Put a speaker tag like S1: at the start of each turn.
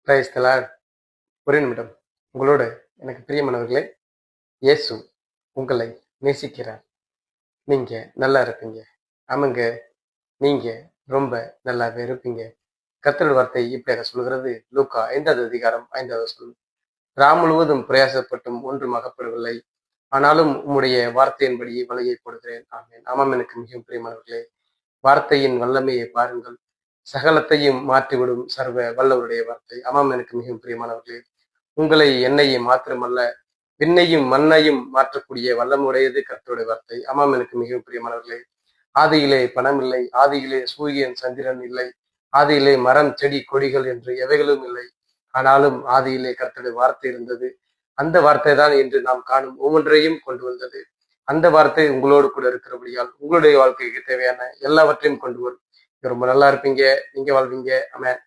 S1: Praise the Lord. ஒரு நிமிடம். உங்களோடு எனக்கு பிரியமானவர்களே, இயேசு உங்களை நேசிக்கிறார். நீங்க நல்லா இருப்பீங்க. ஆமாங்க, நீங்க ரொம்ப நல்லாவே இருப்பீங்க. கர்த்தருடைய வார்த்தை இப்படியாக சொல்கிறது. லூக்கா 5வது அதிகாரம் 5வது வசனம். முழுவதும் பிரயாசப்பட்டும் ஒன்றும் அகப்படவில்லை. ஆனாலும் உம்முடைய வார்த்தையின்படி வலையை போடுகிறேன். ஆமென். ஆமாம், எனக்கு மிகவும் பிரியமானவர்களே, வார்த்தையின் வல்லமையை பாருங்கள். சகலத்தையும் மாற்றிவிடும் சர்வ வல்லவருடைய வார்த்தை. ஆமாம், எனக்கு மிகவும் பிரியமானவர்களே, உங்களை என்னையும் மாத்திரமல்ல, விண்ணையும் மண்ணையும் மாற்றக்கூடிய வல்லமுடையது கர்த்தருடைய வார்த்தை. ஆமாம், எனக்கு மிகவும் பிரியமானவர்களே, ஆதியிலே பணம் இல்லை, ஆதியிலே சூரியன் சந்திரன் இல்லை, ஆதியிலே மரம் செடி கொடிகள் என்று எவைகளும் இல்லை. ஆனாலும் ஆதியிலே கர்த்தருடைய வார்த்தை இருந்தது. அந்த வார்த்தை தான் இன்று நாம் காணும் ஒவ்வொன்றையும் கொண்டு வந்தது. அந்த வார்த்தை உங்களோடு கூட இருக்கிறபடியால் உங்களுடைய வாழ்க்கைக்கு தேவையான எல்லாவற்றையும் கொண்டு வரும். ரொம்ப நல்லா இருப்பீங்க, நீங்க வாழ்வீங்க. ஆமென்.